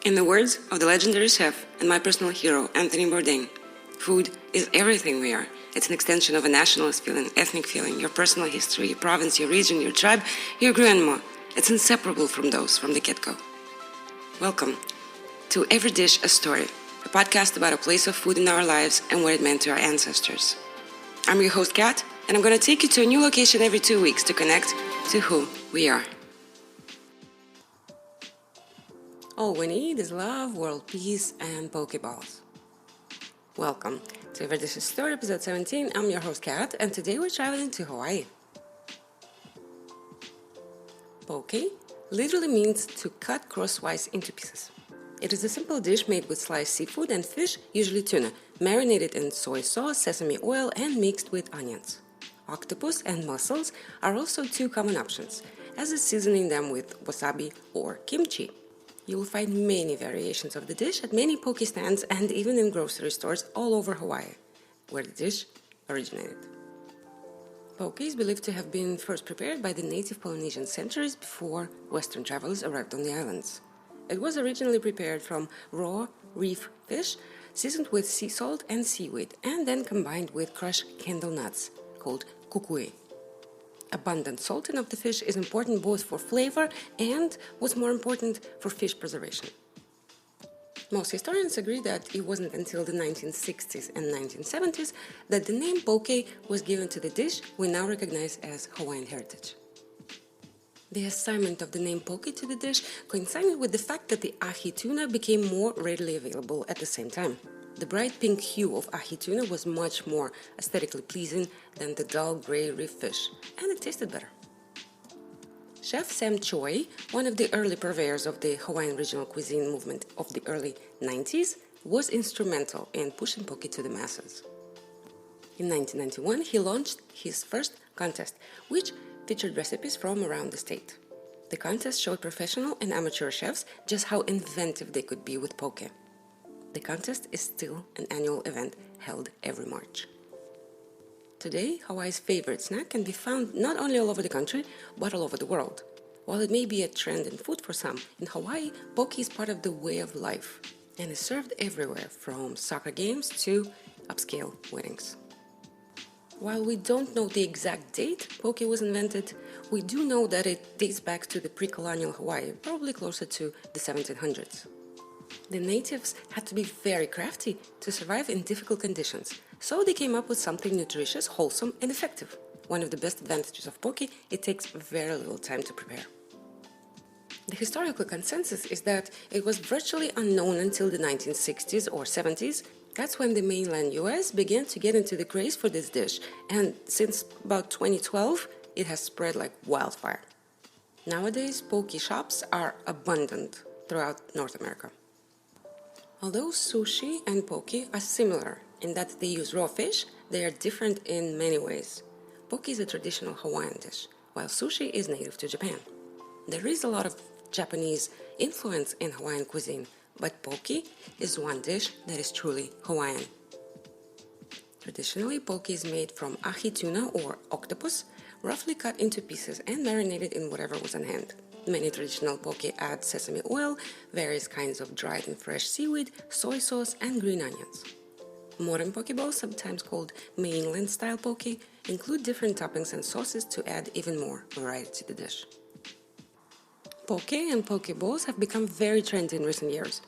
In the words of the legendary chef and my personal hero, Anthony Bourdain, food is everything we are. It's an extension of a nationalist feeling, ethnic feeling, your personal history, your province, your region, your tribe, your grandma. It's inseparable from those from the get-go. Welcome to Every Dish a Story, a podcast about a place of food in our lives and what it meant to our ancestors. I'm your host, Kat, and I'm going to take you to a new location every 2 weeks to connect to who we are. All we need is love, world peace, and Pokeballs. Welcome to Every Dish a Story, episode 17. I'm your host, Kat, and today we're traveling to Hawaii. Poke literally means to cut crosswise into pieces. It is a simple dish made with sliced seafood and fish, usually tuna, marinated in soy sauce, sesame oil, and mixed with onions. Octopus and mussels are also two common options, as is seasoning them with wasabi or kimchi. You will find many variations of the dish at many poke stands and even in grocery stores all over Hawaii, where the dish originated. Poke is believed to have been first prepared by the native Polynesians centuries before Western travelers arrived on the islands. It was originally prepared from raw reef fish, seasoned with sea salt and seaweed, and then combined with crushed candle nuts, called kukui. Abundant salting of the fish is important both for flavor and, what's more important, for fish preservation. Most historians agree that it wasn't until the 1960s and 1970s that the name poke was given to the dish we now recognize as Hawaiian heritage. The assignment of the name poke to the dish coincided with the fact that the ahi tuna became more readily available at the same time. The bright pink hue of ahi tuna was much more aesthetically pleasing than the dull gray reef fish, and it tasted better. Chef Sam Choi, one of the early purveyors of the Hawaiian regional cuisine movement of the early 90s, was instrumental in pushing poke to the masses. In 1991, he launched his first contest, which featured recipes from around the state. The contest showed professional and amateur chefs just how inventive they could be with poke. The contest is still an annual event held every March. Today, Hawaii's favorite snack can be found not only all over the country, but all over the world. While it may be a trend in food for some, in Hawaii, poke is part of the way of life and is served everywhere, from soccer games to upscale weddings. While we don't know the exact date poke was invented, we do know that it dates back to the pre-colonial Hawaii, probably closer to the 1700s. The natives had to be very crafty to survive in difficult conditions, so they came up with something nutritious, wholesome, and effective. One of the best advantages of poke, it takes very little time to prepare. The historical consensus is that it was virtually unknown until the 1960s or 70s. That's when the mainland US began to get into the craze for this dish, and since about 2012, it has spread like wildfire. Nowadays, poke shops are abundant throughout North America. Although sushi and poke are similar in that they use raw fish, they are different in many ways. Poke is a traditional Hawaiian dish, while sushi is native to Japan. There is a lot of Japanese influence in Hawaiian cuisine, but poke is one dish that is truly Hawaiian. Traditionally, poke is made from ahi tuna or octopus, roughly cut into pieces and marinated in whatever was on hand. Many traditional poke add sesame oil, various kinds of dried and fresh seaweed, soy sauce, and green onions. Modern poke bowls, sometimes called mainland-style poke, include different toppings and sauces to add even more variety to the dish. Poke and poke bowls have become very trendy in recent years.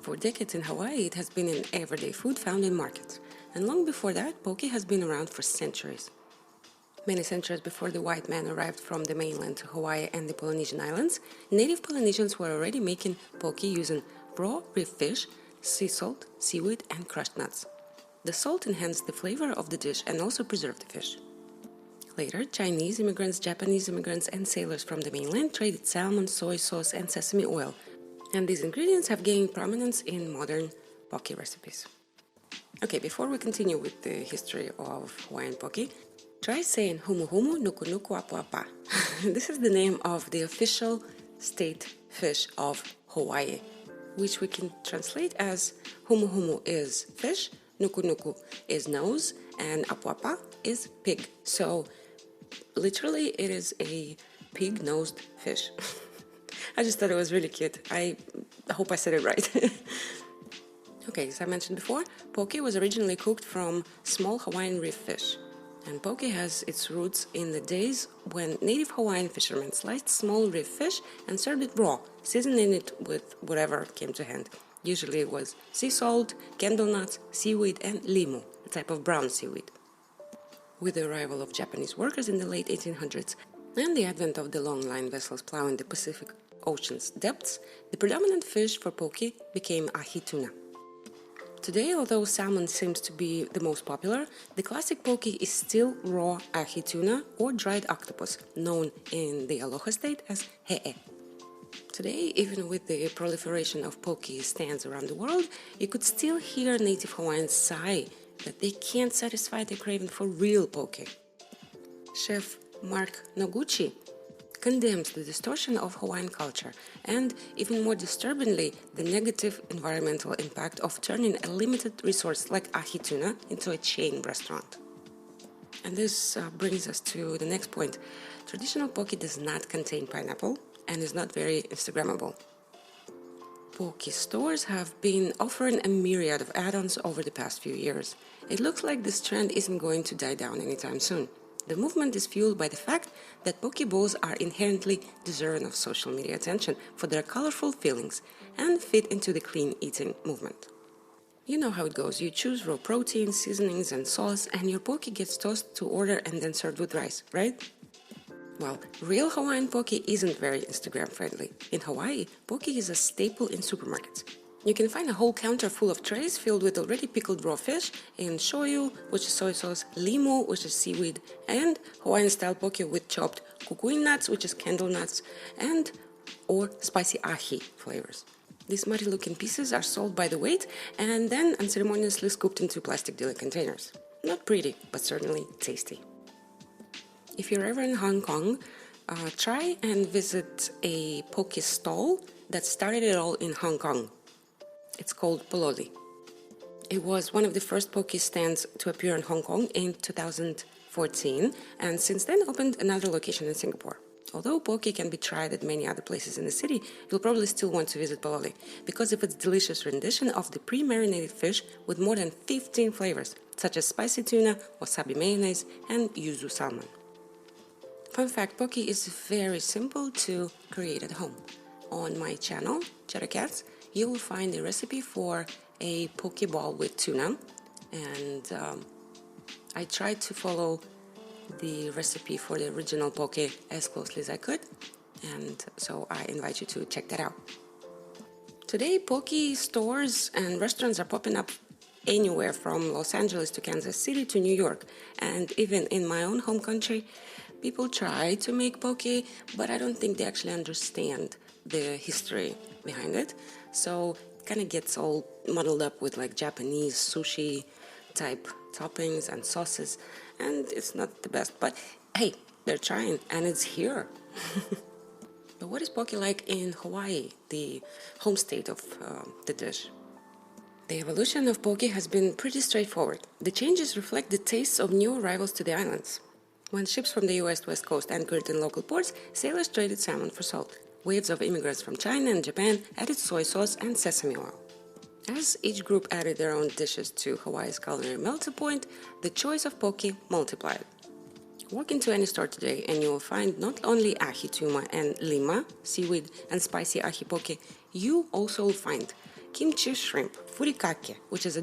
For decades in Hawaii, it has been an everyday food found in markets. And long before that, poke has been around for centuries. Many centuries before the white man arrived from the mainland to Hawaii and the Polynesian islands, native Polynesians were already making poke using raw reef fish, sea salt, seaweed, and crushed nuts. The salt enhanced the flavor of the dish and also preserved the fish. Later, Chinese immigrants, Japanese immigrants, and sailors from the mainland traded salmon, soy sauce, and sesame oil, and these ingredients have gained prominence in modern poke recipes. Okay, before we continue with the history of Hawaiian poke, try saying humu humu nuku nuku apu apa. This is the name of the official state fish of Hawaii, which we can translate as humu humu is fish, nuku nuku is nose, and apu apa is pig. So literally it is a pig-nosed fish. I just thought it was really cute. I I hope I said it right. Okay, as I mentioned before, poke was originally cooked from small Hawaiian reef fish. And poke has its roots in the days when native Hawaiian fishermen sliced small reef fish and served it raw, seasoning it with whatever came to hand. Usually it was sea salt, candle nuts, seaweed, and limu, a type of brown seaweed. With the arrival of Japanese workers in the late 1800s and the advent of the long-line vessels plowing the Pacific Ocean's depths, the predominant fish for poke became ahi tuna. Today, although salmon seems to be the most popular, the classic poke is still raw ahi tuna or dried octopus, known in the Aloha state as he'e. Today, even with the proliferation of poke stands around the world, you could still hear native Hawaiians sigh that they can't satisfy their craving for real poke. Chef Mark Noguchi condemns the distortion of Hawaiian culture and, even more disturbingly, the negative environmental impact of turning a limited resource like ahi tuna into a chain restaurant. And this brings us to the next point. Traditional poke does not contain pineapple and is not very Instagrammable. Poke stores have been offering a myriad of add-ons over the past few years. It looks like this trend isn't going to die down anytime soon. The movement is fueled by the fact that poke bowls are inherently deserving of social media attention for their colorful fillings and fit into the clean eating movement. You know how it goes. You choose raw protein, seasonings, and sauce, and your poke gets tossed to order and then served with rice, right? Well, real Hawaiian poke isn't very Instagram friendly. In Hawaii, poke is a staple in supermarkets. You can find a whole counter full of trays filled with already pickled raw fish in shoyu, which is soy sauce, limu, which is seaweed, and Hawaiian-style poke with chopped kukui nuts, which is candle nuts, and or spicy ahi flavors. These muddy-looking pieces are sold by the weight and then unceremoniously scooped into plastic dealer containers. Not pretty, but certainly tasty. If you're ever in Hong Kong, try and visit a poke stall that started it all in Hong Kong. It's called Pololi. It was one of the first poke stands to appear in Hong Kong in 2014 and since then opened another location in Singapore. Although poke can be tried at many other places in the city, you'll probably still want to visit Pololi because of its delicious rendition of the pre-marinated fish with more than 15 flavors, such as spicy tuna, wasabi mayonnaise, and yuzu salmon. Fun fact, poke is very simple to create at home. On my channel, Cheddar Cats, you will find a recipe for a poke ball with tuna, and I tried to follow the recipe for the original poke as closely as I could, and so I invite you to check that out. Today, poke stores and restaurants are popping up anywhere from Los Angeles to Kansas City to New York, and even in my own home country, people try to make poke, but I don't think they actually understand the history behind it. So it kind of gets all muddled up with like Japanese sushi type toppings and sauces, and it's not the best. But hey, they're trying, and it's here. But what is poke like in Hawaii, the home state of the dish? The evolution of poke has been pretty straightforward. The changes reflect the tastes of new arrivals to the islands. When ships from the US West Coast anchored in local ports, sailors traded salmon for salt. Waves of immigrants from China and Japan added soy sauce and sesame oil. As each group added their own dishes to Hawaii's culinary melting point, the choice of poke multiplied. Walk into any store today and you will find not only ahi tuna and lima, seaweed, and spicy ahi poke, you also will find kimchi shrimp, furikake, which is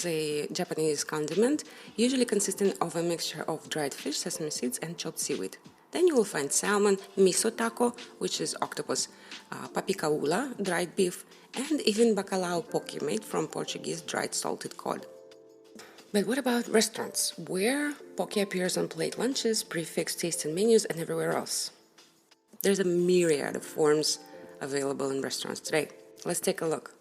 a Japanese condiment, usually consisting of a mixture of dried fish, sesame seeds, and chopped seaweed. Then you will find salmon, miso taco, which is octopus, papikaula, dried beef, and even bacalhau poke made from Portuguese dried salted cod. But what about restaurants, where poke appears on plate lunches, prefixed tasting menus, and everywhere else? There's a myriad of forms available in restaurants today. Let's take a look.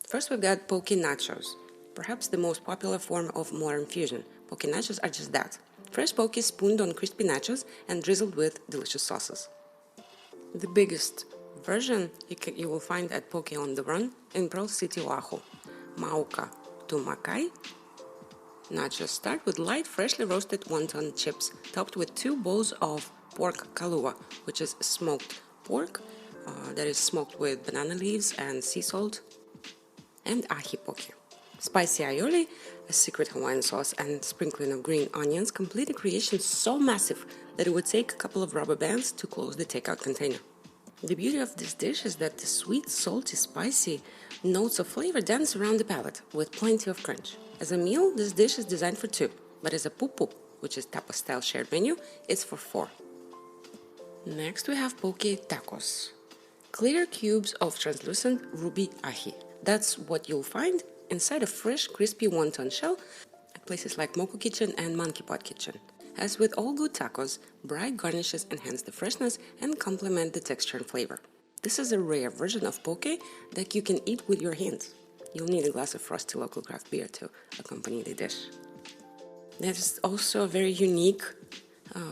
First, we've got poke nachos, perhaps the most popular form of modern fusion. Poke nachos are just that. Fresh poke spooned on crispy nachos and drizzled with delicious sauces. The biggest version you will find at Poke on the Run in Pearl City, Oahu. Mauka tumakai. Nachos start with light, freshly roasted wonton chips topped with 2 bowls of pork kalua, which is smoked pork that is smoked with banana leaves and sea salt, and ahi poke. Spicy aioli, a secret Hawaiian sauce, and sprinkling of green onions complete a creation so massive that it would take a couple of rubber bands to close the takeout container. The beauty of this dish is that the sweet, salty, spicy notes of flavor dance around the palate with plenty of crunch. As a meal, this dish is designed for 2, but as a pupu, which is tapas-style shared menu, it's for 4. Next we have poke tacos. Clear cubes of translucent ruby ahi. That's what you'll find inside a fresh, crispy wonton shell at places like Moco Kitchen and Monkey Pot Kitchen. As with all good tacos, bright garnishes enhance the freshness and complement the texture and flavor. This is a rare version of poke that you can eat with your hands. You'll need a glass of frosty local craft beer to accompany the dish. There's also a very unique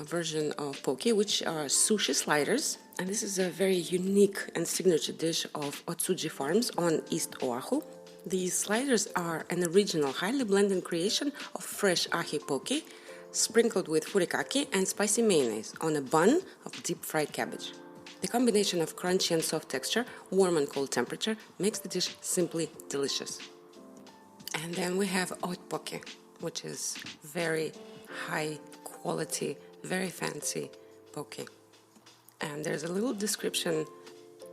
version of poke, which are sushi sliders. And this is a very unique and signature dish of Otsuji Farms on East Oahu. These sliders are an original, highly blended creation of fresh ahi poke, sprinkled with furikake and spicy mayonnaise on a bun of deep-fried cabbage. The combination of crunchy and soft texture, warm and cold temperature, makes the dish simply delicious. And then we have hot poke, which is very high quality, very fancy poke. And there's a little description.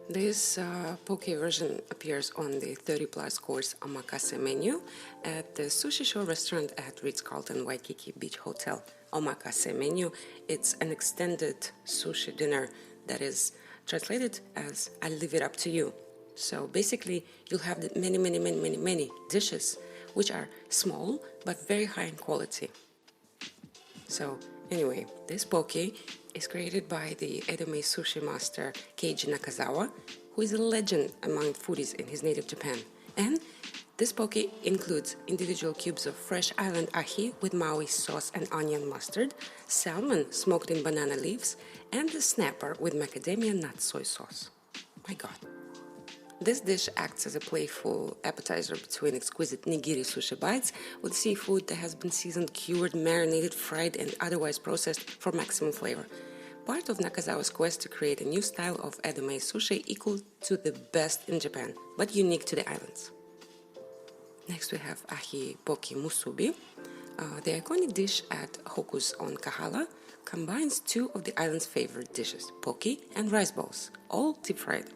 This poke version appears on the 30-plus course omakase menu at the Sushi Show restaurant at Ritz-Carlton Waikiki Beach Hotel. Omakase menu, it's an extended sushi dinner that is translated as "I'll leave it up to you." So basically, you'll have the many dishes which are small but very high in quality. So anyway, this poke is created by the edamame sushi master Keiji Nakazawa, who is a legend among foodies in his native Japan. And this poke includes individual cubes of fresh island ahi with maui sauce and onion mustard, salmon smoked in banana leaves, and a snapper with macadamia nut soy sauce. My God. This dish acts as a playful appetizer between exquisite nigiri sushi bites with seafood that has been seasoned, cured, marinated, fried, and otherwise processed for maximum flavor. Part of Nakazawa's quest to create a new style of edamame sushi equal to the best in Japan, but unique to the islands. Next we have ahi poke musubi. The iconic dish at Hoku's on Kahala combines 2 of the island's favorite dishes, poke and rice balls, all deep-fried.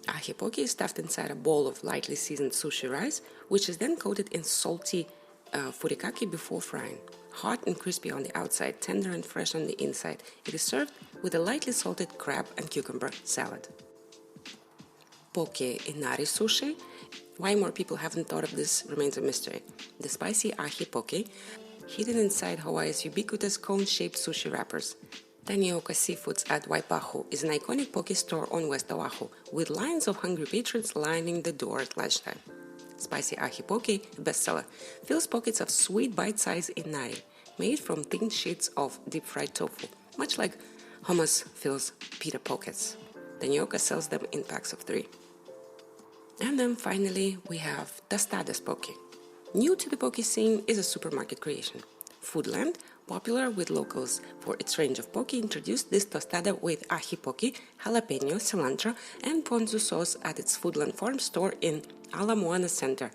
Ahi poke is stuffed inside a bowl of lightly seasoned sushi rice, which is then coated in salty furikake before frying. Hot and crispy on the outside, tender and fresh on the inside. It is served with a lightly salted crab and cucumber salad. Poke inari sushi. Why more people haven't thought of this remains a mystery. The spicy ahi poke, hidden inside Hawaii's ubiquitous cone-shaped sushi wrappers. Tanioka Seafoods at Waipahu is an iconic poke store on West Oahu, with lines of hungry patrons lining the door at lunchtime. Spicy ahi poke, a bestseller, fills pockets of sweet bite-sized inari, made from thin sheets of deep-fried tofu, much like hummus fills pita pockets. Tanioka sells them in packs of 3. And then finally, we have tostadas poke. New to the poke scene is a supermarket creation. Foodland, popular with locals for its range of poke, introduced this tostada with ahi poke, jalapeno, cilantro, and ponzu sauce at its Foodland Farms store in Ala Moana Center.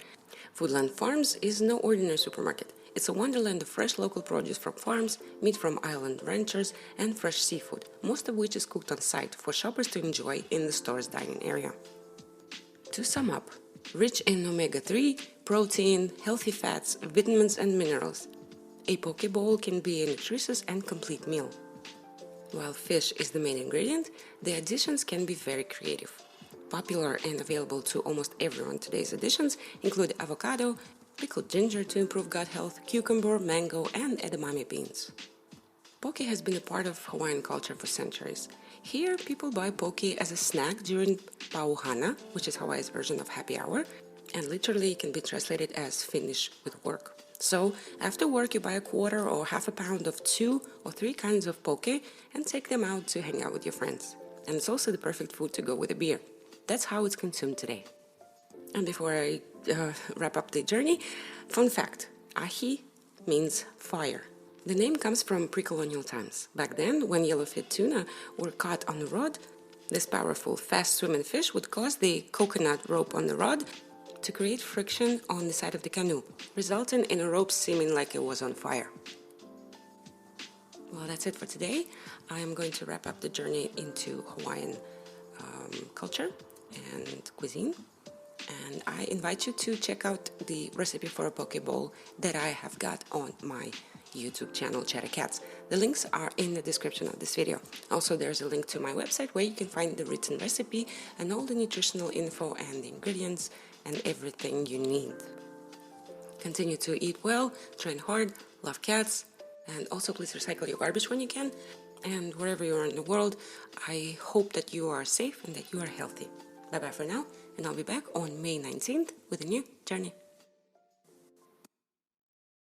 Foodland Farms is no ordinary supermarket. It's a wonderland of fresh local produce from farms, meat from island ranchers, and fresh seafood, most of which is cooked on site for shoppers to enjoy in the store's dining area. To sum up, rich in omega-3, protein, healthy fats, vitamins, and minerals, a poke bowl can be a nutritious and complete meal. While fish is the main ingredient, the additions can be very creative. Popular and available to almost everyone, today's additions include avocado, pickled ginger to improve gut health, cucumber, mango, and edamame beans. Poke has been a part of Hawaiian culture for centuries. Here, people buy poke as a snack during pauhana, which is Hawaii's version of happy hour, and literally can be translated as finish with work. So, after work, you buy a quarter or half a pound of 2 or 3 kinds of poke and take them out to hang out with your friends. And it's also the perfect food to go with a beer. That's how it's consumed today. And before I wrap up the journey, fun fact, ahi means fire. The name comes from pre-colonial times. Back then, when yellowfin tuna were caught on the rod, This powerful, fast-swimming fish would cause the coconut rope on the rod to create friction on the side of the canoe, resulting in a rope seeming like it was on fire. Well, that's it for today. I am going to wrap up the journey into Hawaiian culture and cuisine. And I invite you to check out the recipe for a poke bowl that I have got on my YouTube channel, Chatty Cats. The links are in the description of this video. Also, there's a link to my website where you can find the written recipe and all the nutritional info and the ingredients and everything you need. Continue to eat well, train hard, love cats, and also please recycle your garbage when you can. And wherever you are in the world, I hope that you are safe and that you are healthy. Bye-bye for now, and I'll be back on May 19th with a new journey.